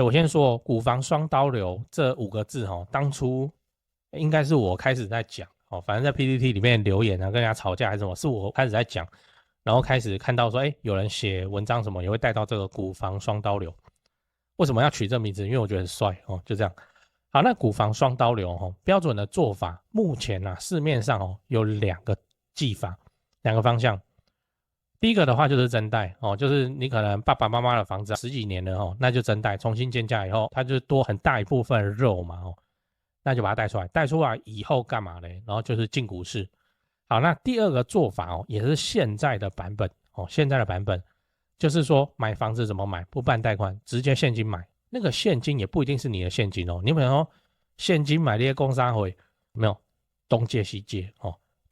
我先说股房双刀流这5个字当初应该是我开始在讲反正在 PTT 里面留言啊，跟人家吵架还是什么，是我开始在讲，然后开始看到说，有人写文章什么也会带到这个股房双刀流。为什么要取这名字？因为我觉得很帅就这样。好，那股房双刀流标准的做法，目前市面上有2个技法，2个方向。第一个的话就是增贷就是你可能爸爸妈妈的房子10几年了那就增贷，重新建价以后，它就多很大一部分肉嘛那就把它带出来，带出来以后干嘛呢？然后就是进股市。好，那第二个做法也是现在的版本现在的版本就是说买房子怎么买？不办贷款，直接现金买。那个现金也不一定是你的现金你有没有说现金买这些工商会没有东借西借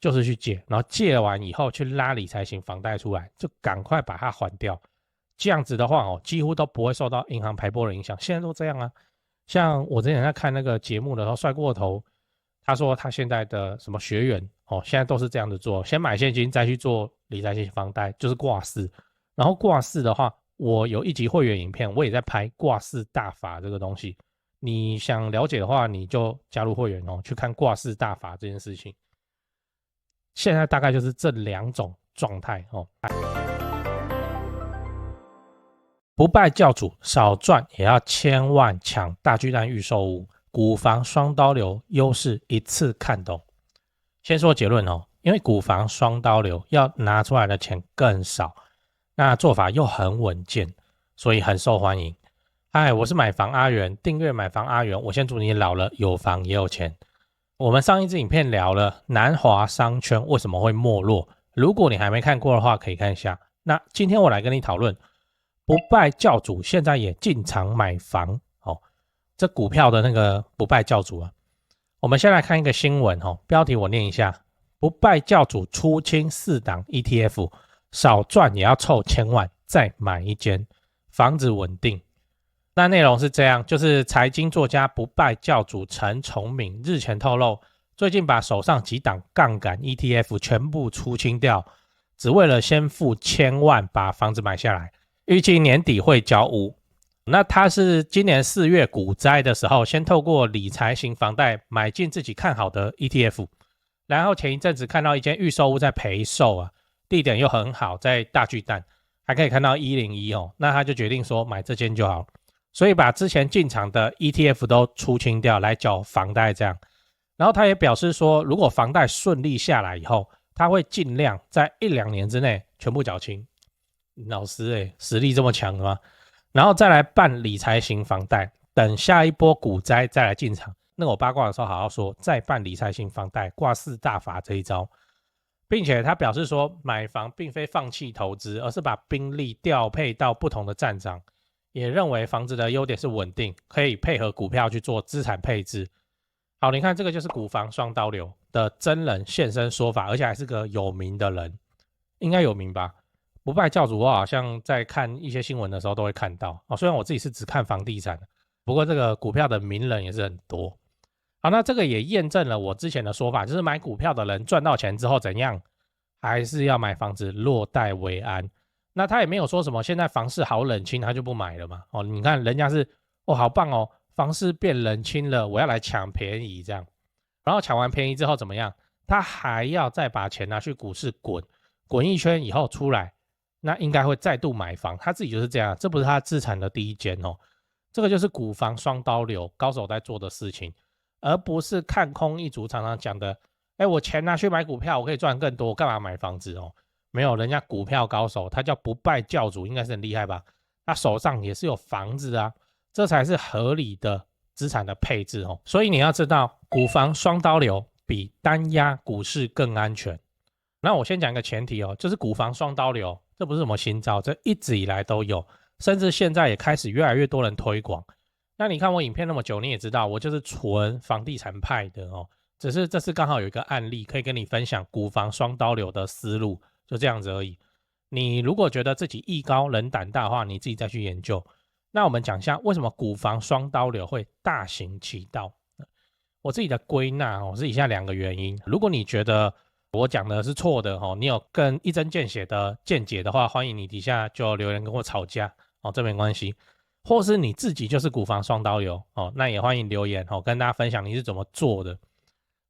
就是去借，然后借完以后去拉理财型房贷出来，就赶快把它还掉。这样子的话几乎都不会受到银行排波的影响。现在都这样啊。像我之前在看那个节目的时候，帅过头，他说他现在的什么学员现在都是这样子做，先买现金再去做理财型房贷，就是挂式。然后挂式的话，我有1集会员影片，我也在拍挂式大法这个东西。你想了解的话，你就加入会员去看挂式大法这件事情。现在大概就是这2种状态不败教主少赚也要千万抢大巨蛋预售屋，股房双刀流优势一次看懂。先说结论因为股房双刀流要拿出来的钱更少，那做法又很稳健，所以很受欢迎。嗨，我是买房阿元，订阅买房阿元，我先祝你老了有房也有钱。我们上一支影片聊了南华商圈为什么会没落，如果你还没看过的话可以看一下。那今天我来跟你讨论不败教主现在也进场买房这股票的那个不败教主啊。我们先来看一个新闻标题我念一下，不败教主出清4档 ETF， 少赚也要凑1000万再买一间，房子稳定。那内容是这样，就是财经作家不败教主陈崇敏日前透露，最近把手上几档杠杆 ETF 全部出清掉，只为了先付1000万把房子买下来，预计年底会交屋。那他是今年4月股灾的时候，先透过理财型房贷买进自己看好的 ETF， 然后前一阵子看到一间预售屋在陪售啊，地点又很好，在大巨蛋，还可以看到101那他就决定说买这间就好，所以把之前进场的 ETF 都出清掉来缴房贷这样。然后他也表示说，如果房贷顺利下来以后，他会尽量在1-2年之内全部缴清。老师实力这么强的吗？然后再来办理财型房贷，等下一波股灾再来进场。那我八卦的时候好好说，再办理财型房贷，挂式大法这一招。并且他表示说，买房并非放弃投资，而是把兵力调配到不同的战场，也认为房子的优点是稳定，可以配合股票去做资产配置。好，你看这个就是股房双刀流的真人现身说法，而且还是个有名的人，应该有名吧？不败教主我好像在看一些新闻的时候都会看到虽然我自己是只看房地产，不过这个股票的名人也是很多。好，那这个也验证了我之前的说法，就是买股票的人赚到钱之后怎样，还是要买房子落袋为安。那他也没有说什么现在房市好冷清他就不买了嘛你看人家是好棒房市变冷清了，我要来抢便宜这样。然后抢完便宜之后怎么样，他还要再把钱拿去股市滚一圈以后出来，那应该会再度买房，他自己就是这样，这不是他资产的第一间这个就是股房双刀流高手在做的事情，而不是看空一族常常讲的我钱拿去买股票我可以赚更多，我干嘛买房子没有，人家股票高手他叫不败教主，应该是很厉害吧，他手上也是有房子啊，这才是合理的资产的配置所以你要知道，股房双刀流比单押股市更安全。那我先讲一个前提就是股房双刀流这不是什么新招，这一直以来都有，甚至现在也开始越来越多人推广。那你看我影片那么久，你也知道我就是纯房地产派的只是这次刚好有一个案例可以跟你分享股房双刀流的思路，就这样子而已。你如果觉得自己艺高人胆大的话，你自己再去研究。那我们讲一下为什么股房双刀流会大行其道。我自己的归纳是以下2个原因。如果你觉得我讲的是错的你有更一针见血的见解的话，欢迎你底下就留言跟我吵架这没关系。或是你自己就是股房双刀流哦，那也欢迎留言哦，跟大家分享你是怎么做的。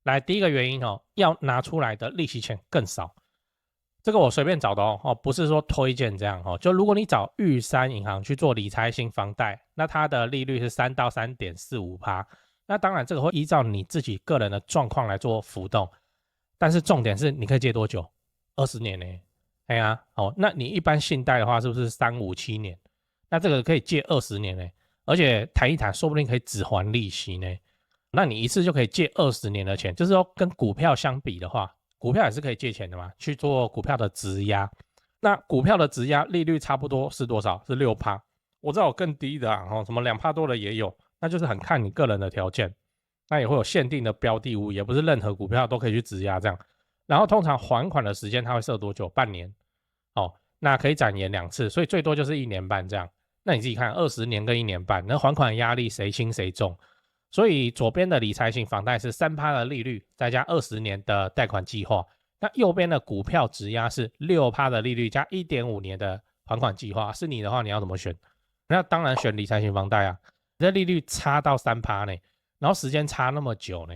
来，第一个原因哦，要拿出来的利息钱更少。这个我随便找的哦，不是说推荐这样哦。就如果你找玉山银行去做理财型房贷，那它的利率是3到3.45%。那当然这个会依照你自己个人的状况来做浮动，但是重点是你可以借多久？20年呢？哎呀，哦，那你一般信贷的话是不是3、5、7年？那这个可以借20年呢，而且谈一谈，说不定可以只还利息呢。那你一次就可以借20年的钱，就是说跟股票相比的话，股票也是可以借钱的嘛，去做股票的质押。那股票的质押利率差不多是多少？是6%。我知道有更低的啊，什么2%多的也有，那就是很看你个人的条件。那也会有限定的标的物，也不是任何股票都可以去质押这样。然后通常还款的时间它会设多久？半年。哦，那可以展延2次，所以最多就是1年半这样。那你自己看，20年跟1年半，那还款压力谁轻谁重？所以左边的理财型房贷是3%的利率，再加20年的贷款计划。那右边的股票质押是6%的利率加1.5年的还款计划。是你的话，你要怎么选？那当然选理财型房贷啊，这利率差到3%呢，然后时间差那么久呢。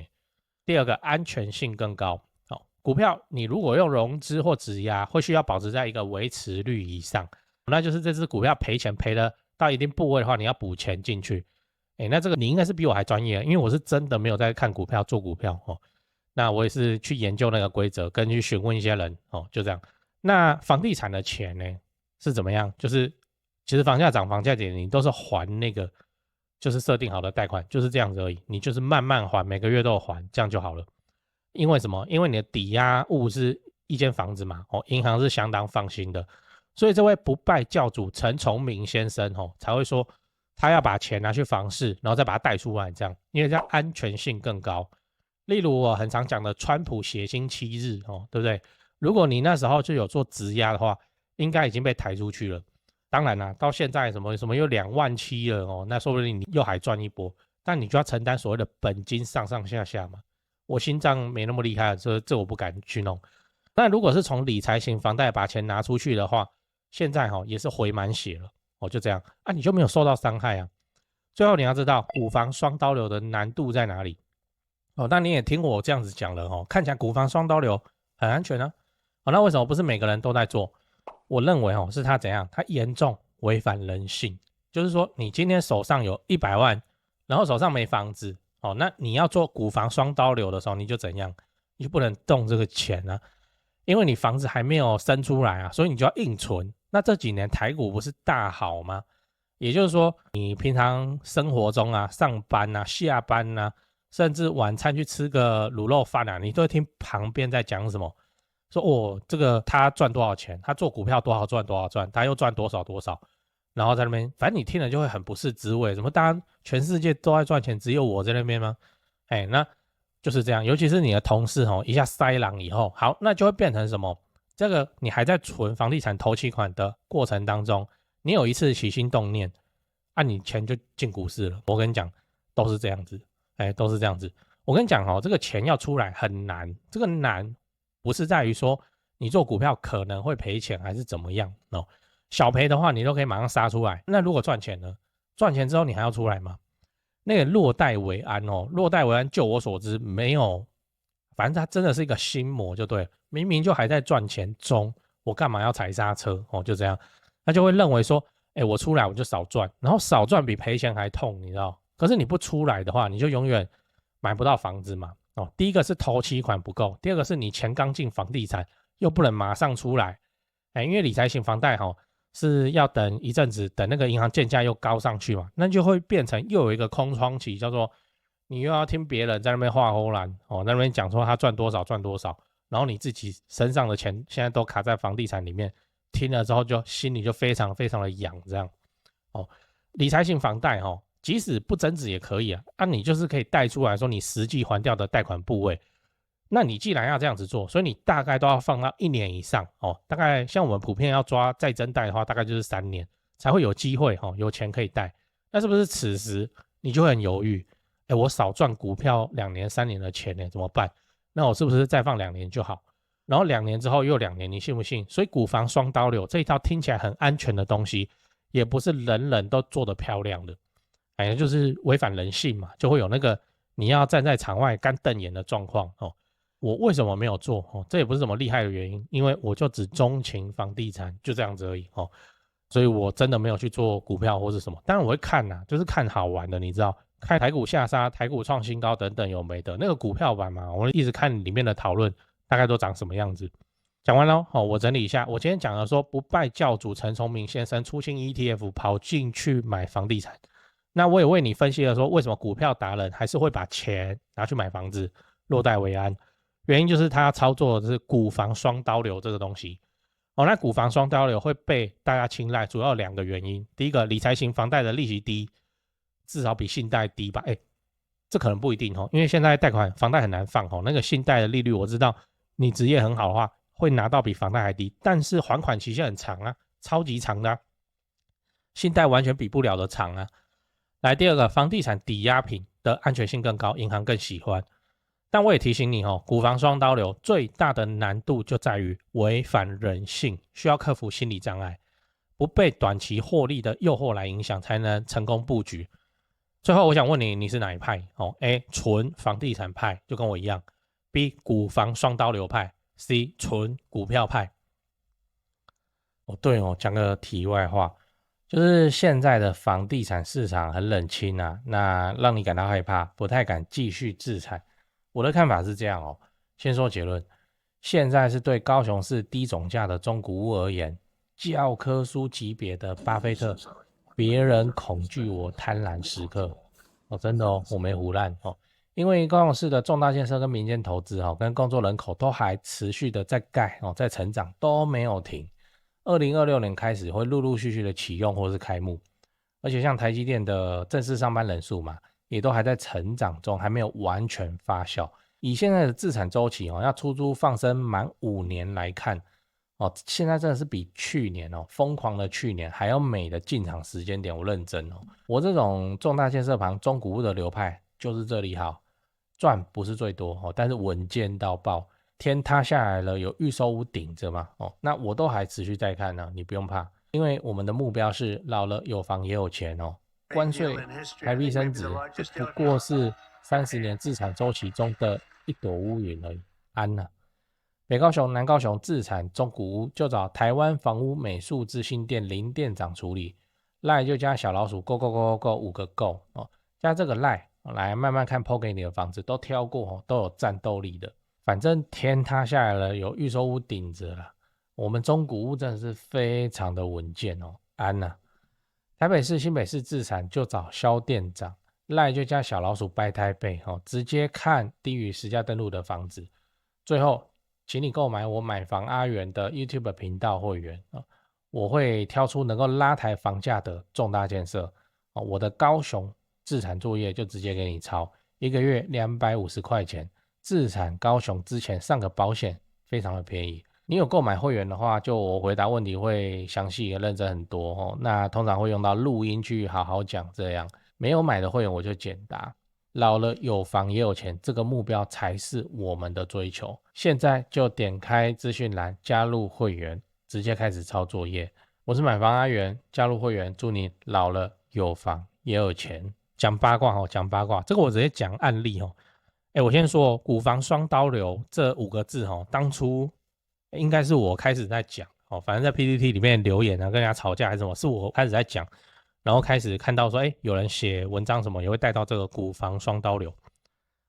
第二个，安全性更高。股票你如果用融资或质押，会需要保持在一个维持率以上，那就是这只股票赔钱赔了到一定部位的话，你要补钱进去。那这个你应该是比我还专业，因为我是真的没有在看股票做股票哦。那我也是去研究那个规则，跟去询问一些人哦，就这样。那房地产的钱呢是怎么样？就是其实房价涨房价跌，你都是还那个就是设定好的贷款，就是这样子而已。你就是慢慢还，每个月都有还，这样就好了。因为什么？因为你的抵押物是一间房子嘛，银行是相当放心的，所以这位不败教主陈崇明先生才会说他要把钱拿去房市，然后再把它贷出来，这样，因为这样安全性更高。例如我很常讲的川普血腥7日对不对？如果你那时候就有做质押的话，应该已经被抬出去了。当然啦，到现在什么又2.7万了那说不定你又还赚一波，但你就要承担所谓的本金上上下下嘛。我心脏没那么厉害，这我不敢去弄。那如果是从理财型房贷把钱拿出去的话，现在也是回满血了就这样啊，你就没有受到伤害啊。最后你要知道股房双刀流的难度在哪里那你也听我这样子讲了看起来股房双刀流很安全啊。那为什么不是每个人都在做？我认为是他怎样？他严重违反人性。就是说你今天手上有100万，然后手上没房子那你要做股房双刀流的时候，你就怎样？你就不能动这个钱啊，因为你房子还没有生出来啊，所以你就要硬存。那这几年台股不是大好吗？也就是说，你平常生活中啊，上班啊、下班啊，甚至晚餐去吃个卤肉饭啊，你都会听旁边在讲什么，说这个他赚多少钱，他做股票多少赚多少赚，他又赚多少多少。然后在那边，反正你听了就会很不是滋味。什么？大家全世界都在赚钱，只有我在那边吗？那就是这样。尤其是你的同事一下塞狼以后，好，那就会变成什么？这个你还在存房地产头期款的过程当中，你有一次起心动念，你钱就进股市了。我跟你讲，都是这样子，都是这样子。我跟你讲这个钱要出来很难。这个难不是在于说你做股票可能会赔钱还是怎么样小赔的话，你都可以马上杀出来。那如果赚钱呢？赚钱之后你还要出来吗？那个落袋为安落袋为安，就我所知没有，反正他真的是一个心魔就对了。明明就还在赚钱中，我干嘛要踩刹车就这样，他就会认为说，我出来我就少赚，然后少赚比赔钱还痛，你知道？可是你不出来的话，你就永远买不到房子嘛第一个是头期款不够，第二个是你钱刚进房地产又不能马上出来，因为理财型房贷是要等一阵子，等那个银行建价又高上去嘛，那就会变成又有一个空窗期，叫做你又要听别人在那边画欧兰那边讲说他赚多少赚多少，然后你自己身上的钱现在都卡在房地产里面，听了之后就心里就非常非常的痒这样理财型房贷即使不增值也可以你就是可以贷出来说你实际还掉的贷款部位。那你既然要这样子做，所以你大概都要放到1年以上大概像我们普遍要抓再增贷的话，大概就是3年才会有机会有钱可以贷。那是不是此时你就会很犹豫？我少赚股票2年3年的钱呢，怎么办？那我是不是再放2年就好？然后2年之后又2年，你信不信？所以股房双刀流这一套听起来很安全的东西，也不是人人都做得漂亮的，反正就是违反人性嘛，就会有那个你要站在场外干瞪眼的状况哦。我为什么没有做哦？这也不是什么厉害的原因，因为我就只钟情房地产，就这样子而已哦。所以我真的没有去做股票或是什么，当然我会看呐，就是看好玩的，你知道，看台股下杀、台股创新高等等有没的，那个股票版嘛，我一直看里面的讨论大概都长什么样子。讲完了，好，我整理一下，我今天讲了说不败教主陈崇明先生出新 ETF 跑进去买房地产，那我也为你分析了说为什么股票达人还是会把钱拿去买房子，落袋为安，原因就是他操作的是股房双刀流这个东西。哦，那股房双刀流会被大家青睐，主要有2个原因。第一个，理财型房贷的利息低，至少比信贷低吧？这可能不一定哦，因为现在贷款房贷很难放哦，那个信贷的利率我知道，你职业很好的话，会拿到比房贷还低，但是还款期限很长啊，超级长的啊，信贷完全比不了的长啊。来，第二个，房地产抵押品的安全性更高，银行更喜欢。但我也提醒你哦，股房双刀流最大的难度就在于违反人性，需要克服心理障碍，不被短期获利的诱惑来影响，才能成功布局。最后我想问你，你是哪一派？哦 ，A 纯房地产派，就跟我一样 ；B 股房双刀流派；C 纯股票派。哦，对哦，讲个题外话，就是现在的房地产市场很冷清啊，那让你感到害怕，不太敢继续自产。我的看法是这样哦，先说结论，现在是对高雄市低总价的中古屋而言，教科书级别的巴菲特，别人恐惧我贪婪时刻哦，真的哦，我没胡乱哦，因为高雄市的重大建设跟民间投资哦，跟工作人口都还持续的在盖哦，在成长都没有停，2026年开始会陆陆续续的启用或是开幕，而且像台积电的正式上班人数嘛，也都还在成长中，还没有完全发酵。以现在的自产周期要出租放生满5年来看，现在真的是比去年疯狂的去年还要美的进场时间点。我认真我这种重大建设旁中古屋的流派就是这里好，赚不是最多但是稳健到爆。天塌下来了，有预售屋顶着嘛那我都还持续在看呢，你不用怕，因为我们的目标是老了有房也有钱关税台币升值不过是30年自产周期中的一朵乌云而已，安啊。北高雄、南高雄自产中古屋就找台湾房屋美术之星店林店长处理，赖就加小老鼠 go go go go 5个 go 加这个赖来慢慢看 PO 给你的房子都挑过都有战斗力的。反正天塌下来了，有预售屋顶着了，我们中古屋真的是非常的稳健安啊。台北市、新北市自产就找萧店长，赖就加小老鼠掰台北直接看低于实价登录的房子。最后，请你购买我买房阿元的 YouTube 频道会员我会挑出能够拉抬房价的重大建设我的高雄自产作业就直接给你抄，1个月250块钱。自产高雄之前上个保险非常的便宜，你有购买会员的话，就我回答问题会详细也认真很多那通常会用到录音去好好讲，这样没有买的会员我就简答。老了有房也有钱，这个目标才是我们的追求。现在就点开资讯栏加入会员，直接开始抄作业。我是买房阿元，加入会员，祝你老了有房也有钱。讲八卦讲八卦，这个我直接讲案例我先说股房双刀流这5个字当初应该是我开始在讲反正在 PTT 里面留言跟人家吵架还是什么，是我开始在讲，然后开始看到说有人写文章什么也会带到这个股房双刀流。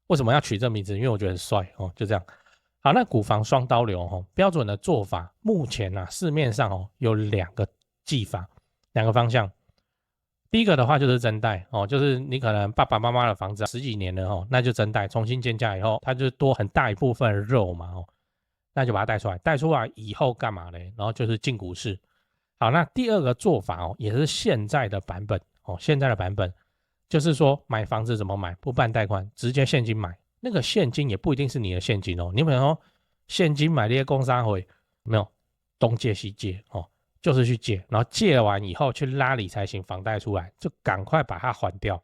为什么要取这名字？因为我觉得很帅就这样。好，那股房双刀流标准的做法，目前市面上有2个技法，2个方向。第一个的话就是增贷就是你可能爸爸妈妈的房子10几年了那就增贷，重新建价以后，它就多很大一部分肉嘛那就把它带出来，带出来以后干嘛呢？然后就是进股市。好，那第二个做法也是现在的版本现在的版本就是说买房子怎么买？不办贷款，直接现金买。那个现金也不一定是你的现金你可能说现金买这些工商会没有东借西借就是去借，然后借完以后去拉理财型房贷出来，就赶快把它还掉。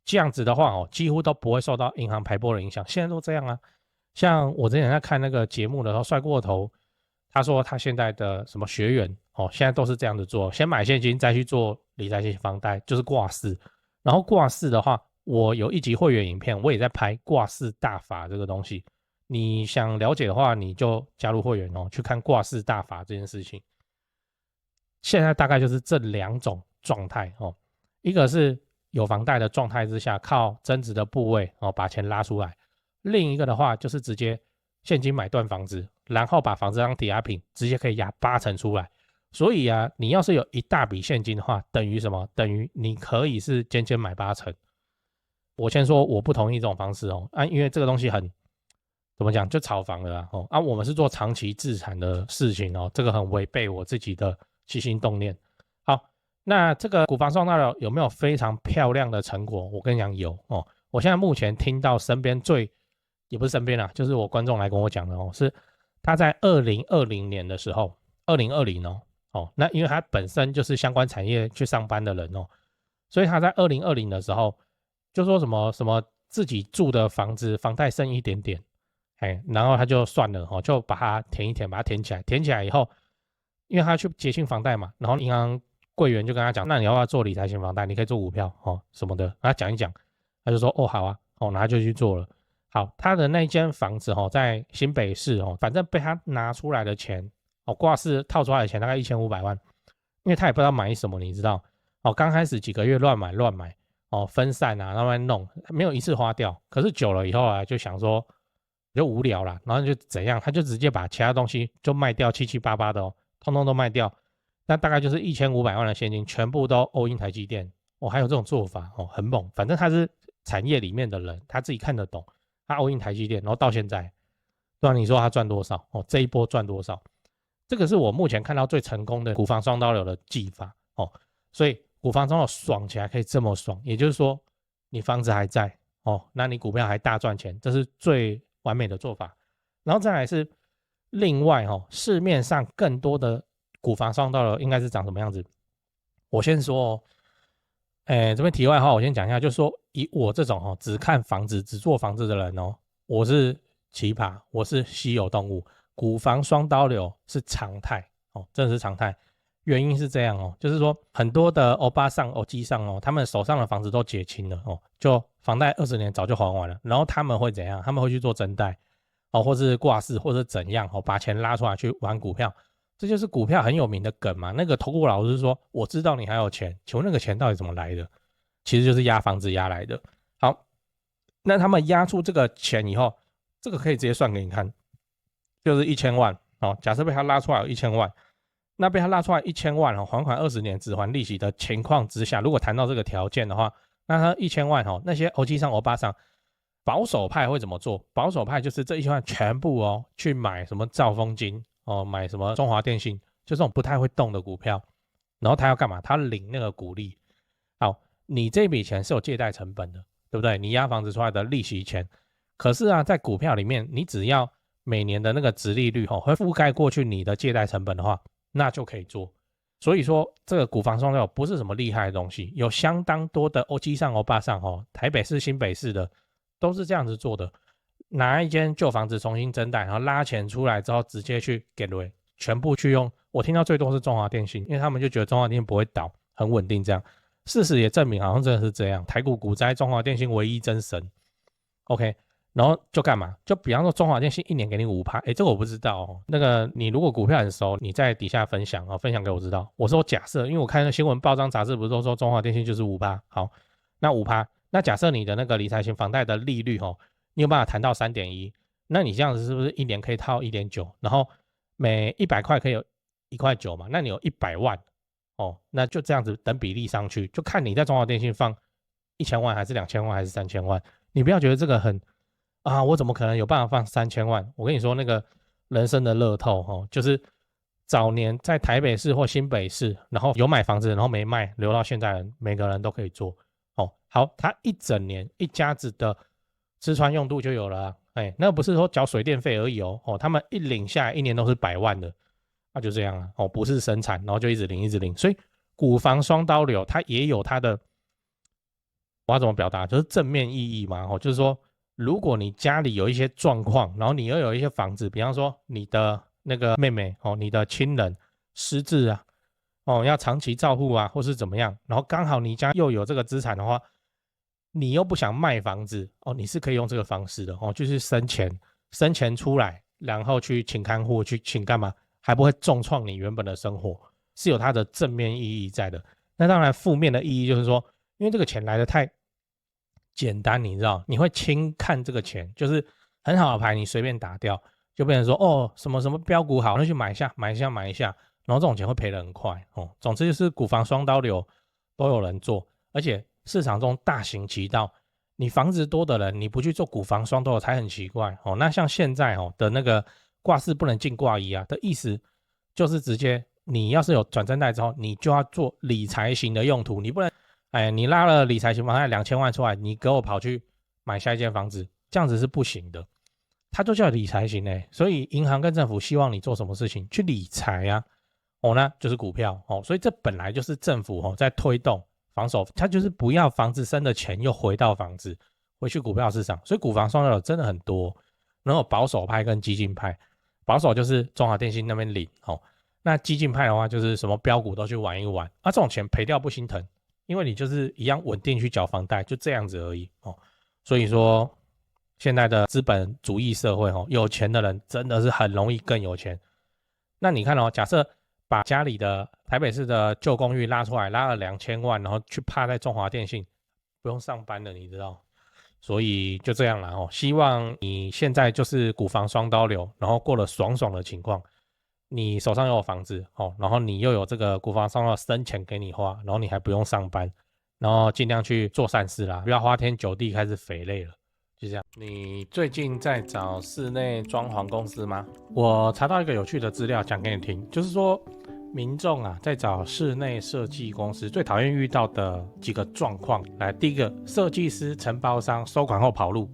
这样子的话几乎都不会受到银行排波的影响。现在都这样啊，像我之前在看那个节目的时候，帅过头，他说他现在的什么学员现在都是这样子做，先买现金再去做理财型房贷，就是挂式。然后挂式的话，我有一集会员影片，我也在拍挂式大法这个东西。你想了解的话，你就加入会员去看挂式大法这件事情。现在大概就是这2种状态一个是有房贷的状态之下，靠增值的部位把钱拉出来；另一个的话就是直接现金买断房子，然后把房子当抵押品，直接可以押80%出来。所以啊，你要是有一大笔现金的话，等于什么？等于你可以是间接买80%。我先说我不同意这种方式因为这个东西很怎么讲，就炒房了我们是做长期资产的事情这个很违背我自己的起心动念。好，那这个股房双大楼有没有非常漂亮的成果？我跟你讲有我现在目前听到身边也不是身边啦，就是我观众来跟我讲的是他在2020年的时候，2020那因为他本身就是相关产业去上班的人所以他在2020的时候就说什么自己住的房子房贷剩一点点，然后他就算了就把它填一填，把它填起来，填起来以后，因为他去结清房贷嘛，然后银行柜员就跟他讲，那你要不要做理财型房贷？你可以做股票什么的，他讲一讲，他就说好啊然后他就去做了。好，他的那间房子在新北市反正被他拿出来的钱挂式套出来的钱大概1500万，因为他也不知道买什么，你知道刚开始几个月乱买分散啊，慢慢弄，没有一次花掉。可是久了以后啊，就想说就无聊啦，然后就怎样，他就直接把其他东西就卖掉，七七八八的通通都卖掉。那大概就是1500万的现金，全部都 all in 台积电还有这种做法很猛。反正他是产业里面的人，他自己看得懂，他 all in 台积电，然后到现在，不然你说他赚多少这一波赚多少？这个是我目前看到最成功的股房双刀流的技法所以股房双刀流爽起来可以这么爽，也就是说你房子还在那你股票还大赚钱，这是最完美的做法。然后再来是另外市面上更多的股房双刀流应该是长什么样子？我先说这边题外话我先讲一下，就是说以我这种只看房子只做房子的人我是奇葩，我是稀有动物。股房双刀流是常态真的是常态。原因是这样就是说很多的欧巴桑欧基上他们手上的房子都结清了就房贷20年早就还完了，然后他们会怎样？他们会去做增贷或是挂式或者怎样把钱拉出来去玩股票。这就是股票很有名的梗嘛。那个投顾老师说我知道你还有钱，请问那个钱到底怎么来的？其实就是压房子压来的。好，那他们压出这个钱以后，这个可以直接算给你看，就是1000万假设被他拉出来有1000万，那被他拉出来1000万还款20年只还利息的情况之下，如果谈到这个条件的话，那他1000万那些欧基上欧巴上保守派会怎么做？保守派就是这1000万全部去买什么兆丰金买什么中华电信，就这种不太会动的股票，然后他要干嘛？他领那个股利。好，你这笔钱是有借贷成本的，对不对？你押房子出来的利息钱，可是啊，在股票里面，你只要每年的那个殖利率会覆盖过去你的借贷成本的话，那就可以做。所以说这个股房双刀流不是什么厉害的东西，有相当多的欧基上欧巴上台北市新北市的都是这样子做的，拿一间旧房子重新增贷，然后拉钱出来之后直接去给瑞，全部去用。我听到最多是中华电信，因为他们就觉得中华电信不会倒，很稳定这样。事实也证明好像真的是这样，台股股灾中华电信唯一真神。 OK， 然后就干嘛？就比方说中华电信一年给你 5%， 这个我不知道那个你如果股票很熟，你在底下分享分享给我知道。我说假设，因为我看那新闻报章杂志不是都说中华电信就是 5%， 好，那 5%， 那假设你的那个理财型房贷的利率你有办法谈到 3.1， 那你这样子是不是一年可以套 1.9， 然后每100块可以有1.9块嘛？那你有100万那就这样子等比例上去，就看你在中华电信放1000万还是2000万还是3000万。你不要觉得这个很我怎么可能有办法放3000万？我跟你说，那个人生的乐透就是早年在台北市或新北市，然后有买房子然后没卖留到现在人，每个人都可以做好，他一整年一家子的吃穿用度就有了那不是说缴水电费而已他们一领下来一年都是100万的，那就这样不是生产，然后就一直领一直领。所以股房双刀流它也有它的，我要怎么表达？就是正面意义嘛就是说如果你家里有一些状况，然后你又有一些房子，比方说你的那个妹妹你的亲人失智啊，要长期照护啊，或是怎么样，然后刚好你家又有这个资产的话，你又不想卖房子你是可以用这个方式的就是生钱出来，然后去请看护，去请干嘛，还不会重创你原本的生活，是有它的正面意义在的。那当然负面的意义就是说，因为这个钱来得太简单，你知道，你会轻看这个钱，就是很好的牌你随便打掉，就变成说什么什么标股好，那去买一下，然后这种钱会赔得很快总之就是股房双刀流都有人做，而且市场中大行其道，你房子多的人你不去做股房双刀流才很奇怪那像现在的那个挂式不能进挂衣啊的意思，就是直接你要是有转正贷之后，你就要做理财型的用途，你不能你拉了理财型房贷2000万出来，你给我跑去买下一间房子，这样子是不行的。它就叫理财型所以银行跟政府希望你做什么事情去理财啊那就是股票所以这本来就是政府在推动防守，它就是不要房子生的钱又回到房子，回去股票市场，所以股房双刀真的很多，然后保守派跟激进派，保守就是中华电信那边领那激进派的话就是什么标股都去玩一玩这种钱赔掉不心疼，因为你就是一样稳定去缴房贷，就这样子而已所以说现在的资本主义社会有钱的人真的是很容易更有钱。那你看假设把家里的台北市的旧公寓拉出来，拉了2000万，然后去趴在中华电信，不用上班了，你知道？所以就这样啦希望你现在就是股房双刀流，然后过了爽爽的情况，你手上又有房子然后你又有这个股房双刀流生钱给你花，然后你还不用上班，然后尽量去做善事啦，不要花天酒地开始肥累了。就这样。你最近在找室内装潢公司吗？我查到一个有趣的资料讲给你听，就是说民众在找室内设计公司最讨厌遇到的几个状况。来，第一个，设计师承包商收款后跑路，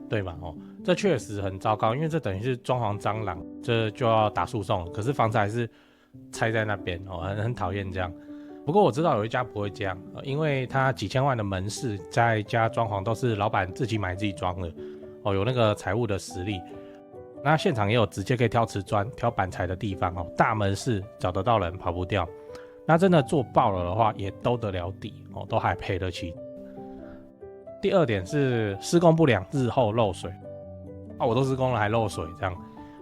对吗？这确实很糟糕，因为这等于是装潢蟑螂，这就要打诉讼了。可是房子还是拆在那边很讨厌这样。不过我知道有一家不会这样因为他几千万的门市在家装潢都是老板自己买自己装的有那个财务的实力。那现场也有直接可以挑瓷砖挑板材的地方大门市找得到人跑不掉。那真的做爆了的话也兜得了底都还赔得起。第二点是施工不良日后漏水我都施工了还漏水这样，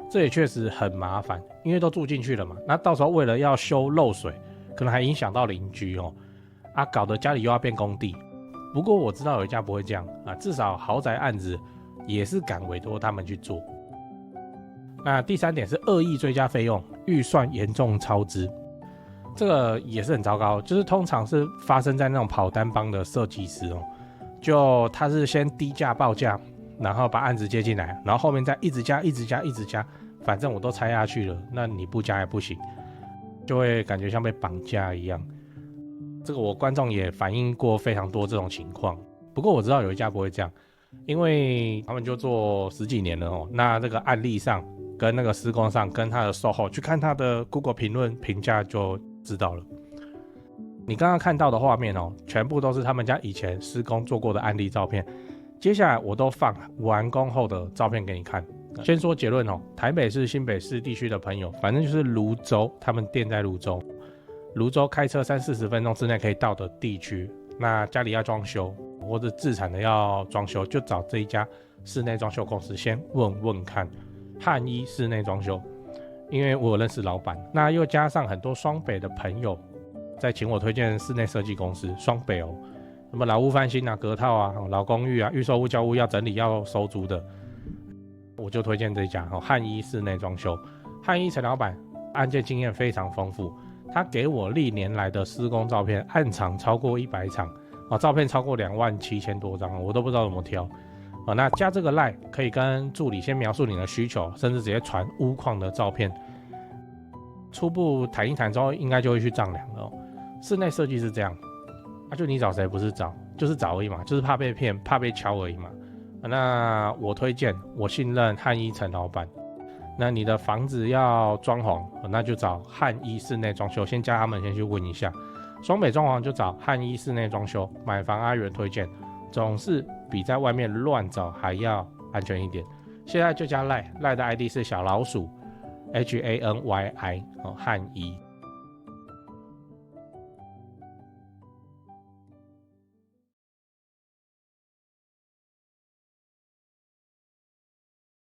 这也确实很麻烦，因为都住进去了嘛，那到时候为了要修漏水可能还影响到邻居搞得家里又要变工地。不过我知道有一家不会这样至少豪宅案子也是敢委托他们去做。那第三点是恶意追加费用，预算严重超支，这个也是很糟糕，就是通常是发生在那种跑单帮的设计师就他是先低价报价，然后把案子接进来，然后后面再一直加，反正我都拆下去了，那你不加也不行，就会感觉像被绑架一样。这个我观众也反映过非常多这种情况。不过我知道有一家不会这样，因为他们就做10几年了那这个案例上跟那个施工上跟他的售后去看他的 Google 评论评价就知道了。你刚刚看到的画面全部都是他们家以前施工做过的案例照片，接下来我都放完工后的照片给你看。先说结论台北市新北市地区的朋友，反正就是蘆洲，他们店在蘆洲开车30-40分钟之内可以到的地区，那家里要装修或者自产的要装修，就找这一家室内装修公司先问问看。汉一室内装修，因为我有认识老板，那又加上很多双北的朋友在请我推荐室内设计公司，双北什么老屋翻新隔套老公寓预售屋交屋要整理要收租的，我就推荐这家汉一室内装修。汉一陈老板案件经验非常丰富，他给我历年来的施工照片，案场超过100场照片超过27000多张，我都不知道怎么挑那加这个 LINE 可以跟助理先描述你的需求，甚至直接传屋况的照片，初步谈一谈之后应该就会去丈量了室内设计是这样就你找谁不是找，就是找而已嘛，就是怕被骗怕被敲而已嘛那我推荐我信任汉一陈老板。那你的房子要装潢那就找汉一室内装修，先加他们先去问一下。双北装潢就找汉一室内装修，买房阿元推荐，总是比在外面乱找还要安全一点。现在就加 LINE 的 ID 是小老鼠HANYI 汉一。